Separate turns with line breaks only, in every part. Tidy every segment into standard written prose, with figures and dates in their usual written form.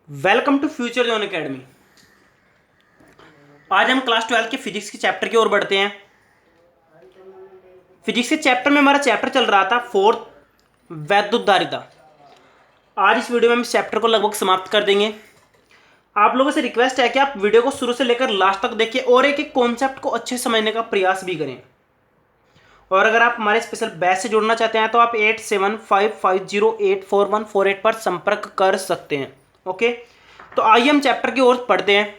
Welcome to future zone academy. आज हम class 12 के फिजिक्स के चैप्टर की ओर बढ़ते हैं। फिजिक्स के चैप्टर में हमारा चैप्टर चल रहा था फोर्थ, वैद्युत धारिता। आज इस वीडियो में हम इस चैप्टर को लगभग समाप्त कर देंगे। आप लोगों से रिक्वेस्ट है कि आप वीडियो को शुरू से लेकर लास्ट तक देखिए और एक एक कॉन्सेप्ट को अच्छे से समझने का प्रयास भी करें। और अगर आप हमारे स्पेशल बैच से जुड़ना चाहते हैं तो आप 8755084148 पर संपर्क कर सकते हैं। ओके, तो आइए हम चैप्टर की ओर पढ़ते हैं।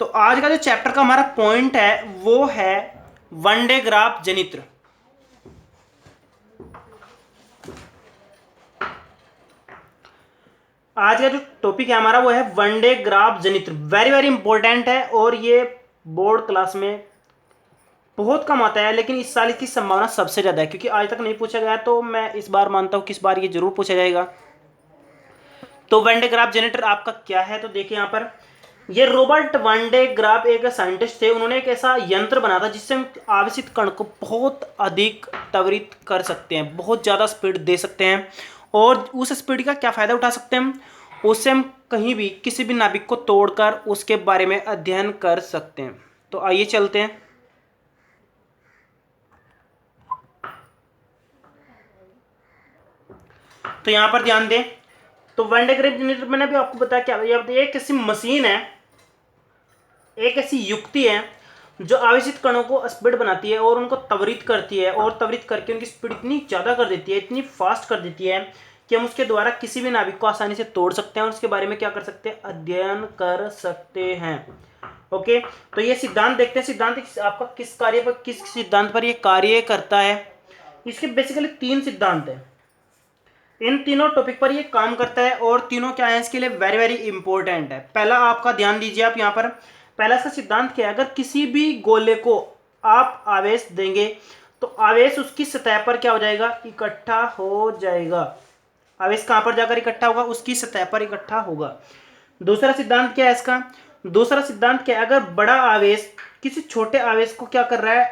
तो आज का जो चैप्टर का हमारा पॉइंट है वो है वन डे ग्राफ जनित्र। आज का जो टॉपिक है हमारा वो है वन डे ग्राफ जनित्र। वेरी वेरी इंपॉर्टेंट है और ये बोर्ड क्लास में बहुत कम आता है, लेकिन इस साल इसकी संभावना सबसे ज्यादा है क्योंकि आज तक नहीं पूछा गया। तो मैं इस बार मानता हूं कि इस बार ये जरूर पूछा जाएगा। तो वन डे ग्राफ जनित्र आपका क्या है, तो देखिए यहाँ पर ये रॉबर्ट वन डे ग्राफ एक साइंटिस्ट थे। उन्होंने एक ऐसा यंत्र बना था जिससे हम आवेशित कण को बहुत अधिक त्वरित कर सकते हैं, बहुत ज़्यादा स्पीड दे सकते हैं। और उस स्पीड का क्या फ़ायदा उठा सकते हैं हम, उससे हम कहीं भी किसी भी नाभिक को तोड़कर उसके बारे में अध्ययन कर सकते हैं। तो आइए चलते हैं। तो यहाँ पर ध्यान दें, तो वन डे ग्राफ जनित्र मैंने भी आपको बताया क्या, ये किसी मशीन है, एक ऐसी युक्ति है जो आवेशित कणों को स्पीड बनाती है और उनको त्वरित करती है, और त्वरित करके उनकी स्पीड इतनी ज़्यादा कर देती है, इतनी फास्ट कर देती है कि हम उसके द्वारा किसी भी नाभिक को आसानी से तोड़ सकते हैं और उसके बारे में क्या कर सकते हैं, अध्ययन कर सकते हैं। ओके, तो ये सिद्धांत देखते हैं। सिद्धांत आपका किस कार्य पर, किस सिद्धांत पर ये कार्य करता है। इसके बेसिकली 3 सिद्धांत है। इन तीनों टॉपिक पर ये काम करता है और तीनों क्या है इसके लिए वेरी वेरी इंपॉर्टेंट है। पहला आपका ध्यान दीजिए आप यहाँ पर, पहला इसका सिद्धांत क्या है, अगर किसी भी गोले को आप आवेश देंगे तो आवेश उसकी सतह पर क्या हो जाएगा, इकट्ठा हो जाएगा। आवेश कहां पर जाकर इकट्ठा होगा, उसकी सतह पर इकट्ठा होगा। दूसरा सिद्धांत क्या है इसका, दूसरा सिद्धांत क्या है, अगर बड़ा आवेश किसी छोटे आवेश को क्या कर रहा है,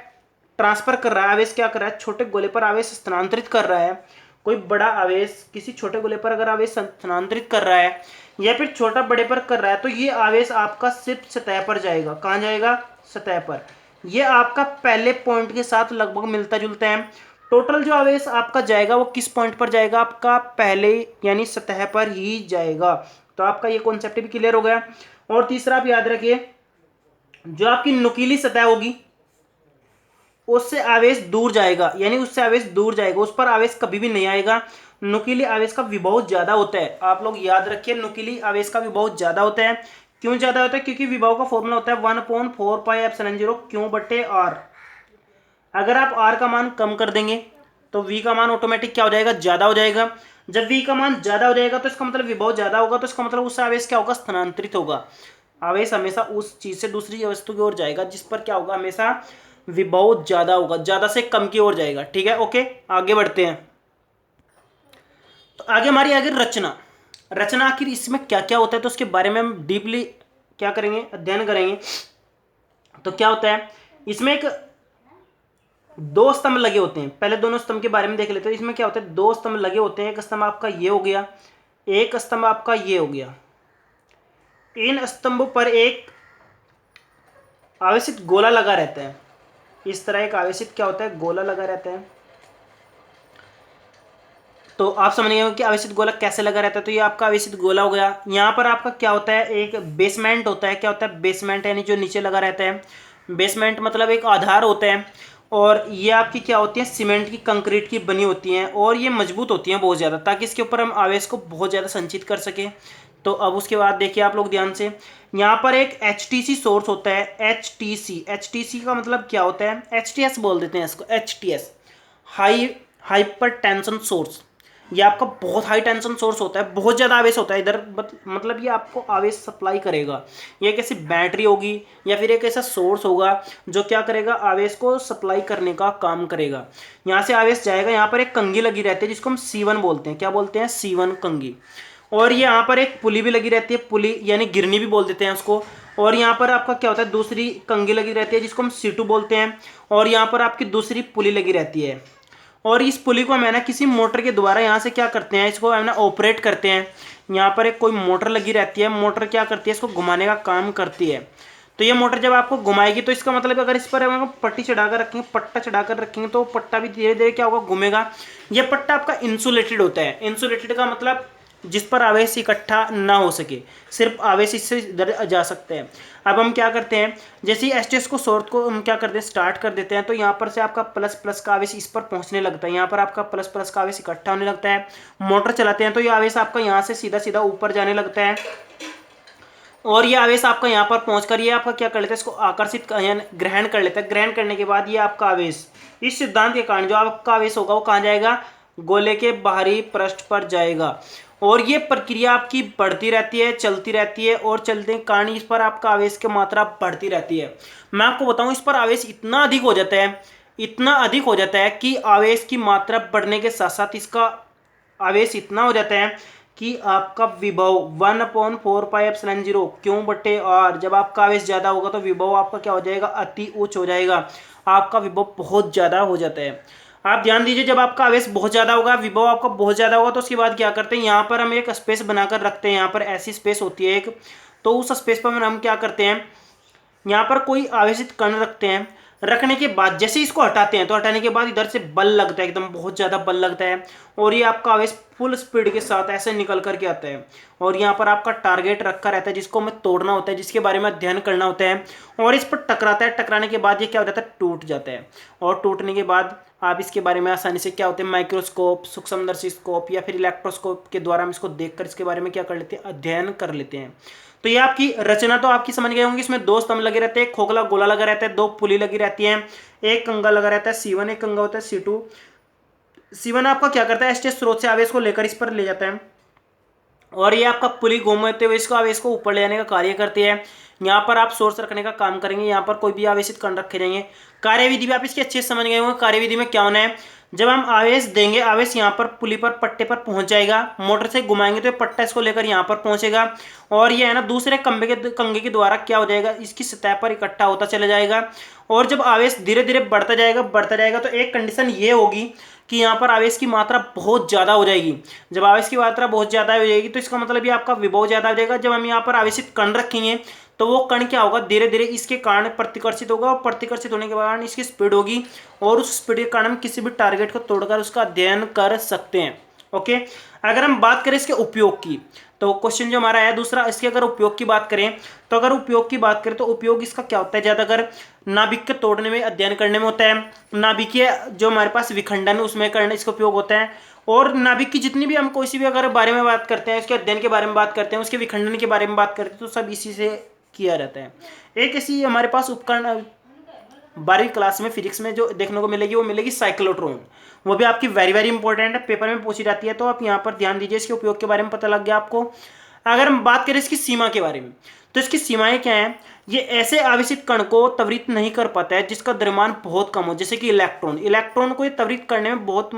ट्रांसफर कर रहा है, आवेश क्या कर रहा है, छोटे गोले पर आवेश स्थानांतरित कर रहा है। कोई बड़ा आवेश किसी छोटे गोले पर अगर आवेश स्थानांतरित कर रहा है या फिर छोटा बड़े पर कर रहा है, तो ये आवेश आपका सिर्फ सतह पर जाएगा। कहां जाएगा, सतह पर। ये आपका पहले पॉइंट के साथ लगभग मिलता जुलता है। टोटल जो आवेश आपका जाएगा वो किस पॉइंट पर जाएगा, आपका पहले यानी सतह पर ही जाएगा। तो आपका ये कॉन्सेप्ट भी क्लियर हो गया। और तीसरा आप याद रखिए, जो आपकी नुकीली सतह होगी उससे आवेश दूर जाएगा, यानी उससे आवेश दूर जाएगा, उस पर आवेश कभी भी नहीं आएगा। नुकीली आवेश का विभव ज्यादा होता है। आप लोग याद रखिए, नुकीली आवेश का विभव ज्यादा होता है। क्यों ज्यादा होता है, क्योंकि विभव का फॉर्मूला होता है 1/4πε0 Q/r। अगर आप r का मान कम कर देंगे तो v का मान ऑटोमेटिक क्या हो जाएगा, ज्यादा हो जाएगा। जब v का मान ज्यादा हो जाएगा तो इसका मतलब विभव ज्यादा होगा, तो इसका मतलब उससे आवेश क्या होगा, स्थानांतरित होगा। आवेश हमेशा उस चीज से दूसरी वस्तु की ओर जाएगा जिस पर क्या होगा, हमेशा विभव ज्यादा होगा, ज्यादा से कम की ओर जाएगा। ठीक है, ओके, आगे बढ़ते हैं। तो आगे हमारी आगे रचना। रचना आखिर इसमें क्या क्या होता है तो उसके बारे में हम डीपली क्या करेंगे, अध्ययन करेंगे। तो क्या होता है इसमें, एक 2 स्तंभ लगे होते हैं। पहले दोनों स्तंभ के बारे में देख लेते हैं। इसमें क्या होता है, 2 स्तंभ लगे होते हैं। एक स्तंभ आपका ये हो गया, एक स्तंभ आपका ये हो गया। इन स्तंभों पर एक आवेशित गोला लगा रहता है। इस तरह एक आवेशित क्या होता है, गोला लगा रहता है। तो आप समझ गए कि आवेशित गोला कैसे लगा रहता है। तो ये आपका आवेशित गोला हो गया। यहाँ पर आपका क्या होता है, एक बेसमेंट होता है। क्या होता है, बेसमेंट, यानी जो नीचे लगा रहता है। बेसमेंट मतलब एक आधार होता है। और ये आपकी क्या होती है, सीमेंट की, कंक्रीट की बनी होती हैं और ये मजबूत होती हैं बहुत ज़्यादा, ताकि इसके ऊपर हम आवेश को बहुत ज़्यादा संचित कर सकें। तो अब उसके बाद देखिए आप लोग ध्यान से, यहाँ पर एक HTC सोर्स होता है। HTC का मतलब क्या होता है, HTS बोल देते हैं इसको, HTS, हाइपर टेंशन सोर्स। ये आपका बहुत हाई टेंशन सोर्स होता है, बहुत ज़्यादा आवेश होता है इधर, मतलब ये आपको आवेश सप्लाई करेगा। ये एक ऐसी बैटरी होगी या फिर एक ऐसा सोर्स होगा जो क्या करेगा, आवेश को सप्लाई करने का काम करेगा। यहाँ से आवेश जाएगा, यहाँ पर एक कंघी लगी रहती है जिसको हम C1 बोलते हैं। क्या बोलते हैं, C1 कंघी। और ये यहाँ पर एक पुली भी लगी रहती है, पुली यानी गिरनी भी बोल देते हैं उसको। और यहाँ पर आपका क्या होता है, दूसरी कंघी लगी रहती है जिसको हम C2 बोलते हैं। और यहाँ पर आपकी दूसरी पुली लगी रहती है। और इस पुली को हम है ना किसी मोटर के द्वारा यहाँ से क्या करते हैं, इसको है ना ऑपरेट करते हैं। यहाँ पर एक कोई मोटर लगी रहती है, मोटर क्या करती है, इसको घुमाने का काम करती है। तो ये मोटर जब आपको घुमाएगी तो इसका मतलब अगर इस पर हम पट्टी चढ़ाकर रखेंगे, पट्टा चढ़ाकर रखेंगे, तो पट्टा भी धीरे धीरे क्या होगा, घूमेगा। ये पट्टा आपका इंसुलेटेड होता है। इंसुलेटेड का मतलब जिस पर आवेश इकट्ठा ना हो सके, सिर्फ आवेश इससे इधर जा सकते हैं। अब हम क्या करते हैं, जैसे ही एसटीएस को सोर्स को हम क्या करते हैं, स्टार्ट कर देते हैं, तो यहाँ पर से आपका प्लस प्लस का आवेश इस पर पहुंचने लगता है। यहाँ पर आपका प्लस प्लस का आवेश इकट्ठा होने लगता है। मोटर चलाते हैं तो ये आवेश आपका यहाँ से सीधा सीधा ऊपर जाने लगता है, और ये आवेश आपका यहाँ पर पहुंचकर ये आपका क्या कर लेता है, इसको आकर्षित ग्रहण कर लेता है। ग्रहण करने के बाद ये आपका आवेश इस सिद्धांत के कारण जो आपका आवेश होगा वो कहाँ जाएगा, गोले के बाहरी पृष्ठ पर जाएगा। और ये प्रक्रिया आपकी बढ़ती रहती है, चलती रहती है, और चलते के कारण इस पर आपका आवेश की मात्रा बढ़ती रहती है। मैं आपको बताऊं, इस पर आवेश इतना अधिक हो जाता है, इतना अधिक हो जाता है कि आवेश की मात्रा बढ़ने के साथ साथ इसका आवेश इतना हो जाता है कि आपका विभव 1/4πε0 Q/R, जब आपका आवेश ज़्यादा होगा तो विभव आपका क्या हो जाएगा, अति उच्च हो जाएगा। आपका विभव बहुत ज़्यादा हो जाता है। आप ध्यान दीजिए, जब आपका आवेश बहुत ज़्यादा होगा, विभव आपका बहुत ज़्यादा होगा, तो उसके बाद क्या करते हैं, यहाँ पर हम एक स्पेस बनाकर रखते हैं। यहाँ पर ऐसी स्पेस होती है एक, तो उस स्पेस पर हम क्या करते हैं, यहाँ पर कोई आवेशित कण रखते हैं। रखने के बाद जैसे इसको हटाते हैं तो हटाने के बाद इधर से बल लगता है, एकदम बहुत ज़्यादा बल लगता है, और ये आपका आवेश फुल स्पीड के साथ ऐसे निकल करके आता है। और यहाँ पर आपका टारगेट रखा रहता है जिसको हमें तोड़ना होता है, जिसके बारे में अध्ययन करना होता है, और इस पर टकराता है। टकराने के बाद ये क्या हो जाता है, टूट जाता है। और टूटने के बाद आप इसके बारे में आसानी से क्या होते हैं, माइक्रोस्कोप, सूक्ष्मदर्शी स्कोप या फिर इलेक्ट्रोस्कोप के द्वारा हम इसको देखकर इसके बारे में क्या कर लेते हैं, अध्ययन कर लेते हैं। तो ये आपकी रचना तो आपकी समझ गए होंगे। इसमें दो स्तंभ लगे रहते हैं, खोखला गोला लगा रहता है, दो पुली लगी रहती है, एक कंगा लगा रहता है C1, एक कंगा होता है C2। C1 आपका क्या करता है, एसटीएस स्रोत से आवेश को लेकर इस पर ले जाता है, और ये आपका पुली घूमते हुए इसको आवेश को ऊपर ले जाने का कार्य करती है। यहाँ पर आप सोर्स रखने का काम करेंगे, यहाँ पर कोई भी आवेशित कण रखे जाएंगे। कार्यविधि भी आप इसकी अच्छे से समझ गए होंगे। कार्यविधि में क्या होना है, जब हम आवेश देंगे, आवेश यहाँ पर पुली पर पट्टे पर पहुंच जाएगा, मोटर से घुमाएंगे तो पट्टा इसको लेकर यहाँ पर पहुंचेगा, और ये है ना दूसरे कंगे के द्वारा क्या हो जाएगा, इसकी सतह पर इकट्ठा होता चला जाएगा। और जब आवेश धीरे धीरे बढ़ता जाएगा तो एक कंडीशन ये होगी कि यहाँ पर आवेश की मात्रा बहुत ज़्यादा हो जाएगी। जब आवेश की मात्रा बहुत ज़्यादा हो जाएगी तो इसका मतलब ये आपका विभव ज़्यादा हो जाएगा। जब हम यहाँ पर आवेशित कण रखेंगे तो वो कण क्या होगा, धीरे धीरे इसके कारण प्रतिकर्षित होगा, और प्रतिकर्षित होने के कारण इसकी स्पीड होगी, और उस स्पीड के कारण हम किसी भी टारगेट को तोड़कर उसका अध्ययन कर सकते हैं। ओके, अगर हम बात करें इसके उपयोग की, तो क्वेश्चन जो हमारा है दूसरा, इसके अगर उपयोग की बात करें तो अगर उपयोग की बात करें तो उपयोग इसका क्या होता है, ज़्यादातर नाभिक के तोड़ने में, अध्ययन करने में होता है। नाभिकीय जो हमारे पास विखंडन है उसमें करने इसका उपयोग होता है। और नाभिक की जितनी भी हम कोई भी अगर बारे में बात करते हैं, उसके अध्ययन के बारे में बात करते हैं, उसके विखंडन के बारे में बात करते हैं, तो सब इसी से किया रहता है। एक ऐसी हमारे पास उपकरण 12वीं क्लास में फिजिक्स में जो देखने को मिलेगी वो मिलेगी साइक्लोट्रॉन। वो भी आपकी वेरी वेरी इंपॉर्टेंट है, पेपर में पूछी जाती है, तो आप यहाँ पर ध्यान दीजिए, इसके उपयोग के बारे में पता लग गया आपको। अगर हम बात करें इसकी सीमा के बारे में, तो इसकी सीमाएं क्या हैं, ये ऐसे आवेशित कण को त्वरित नहीं कर पाता है जिसका द्रव्यमान बहुत कम हो, जैसे कि इलेक्ट्रॉन। इलेक्ट्रॉन को ये त्वरित करने में बहुत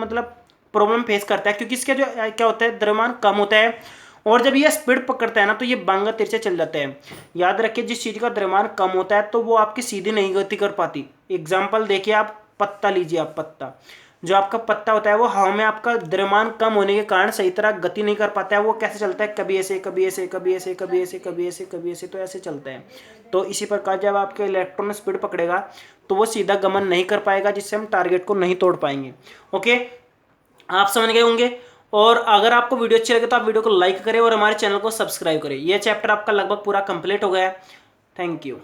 प्रॉब्लम फेस करता है, क्योंकि इसका जो क्या होता है, द्रव्यमान कम होता है, और जब ये स्पीड पकड़ता है ना तो ये बांगा तिरछे चल जाता है। याद रखिए, जिस चीज़ का द्रव्यमान कम होता है तो वो आपकी सीधी नहीं गति कर पाती। एग्जाम्पल देखिए, आप पत्ता लीजिए, आप पत्ता, जो आपका पत्ता होता है वो हवा में आपका द्रव्यमान कम होने के कारण सही तरह गति नहीं कर पाता है। वो कैसे चलता है, कभी ऐसे, कभी ऐसे, कभी ऐसे, कभी ऐसे, कभी ऐसे, कभी ऐसे, तो ऐसे चलता है। तो इसी प्रकार जब आपके इलेक्ट्रॉन स्पीड पकड़ेगा तो वो सीधा गमन नहीं कर पाएगा, जिससे हम टारगेट को नहीं तोड़ पाएंगे। ओके, आप समझ गए होंगे। और अगर आपको वीडियो अच्छी लगे तो आप वीडियो को लाइक करें और हमारे चैनल को सब्सक्राइब करें। यह चैप्टर आपका लगभग पूरा कंप्लीट हो गया है। Thank you.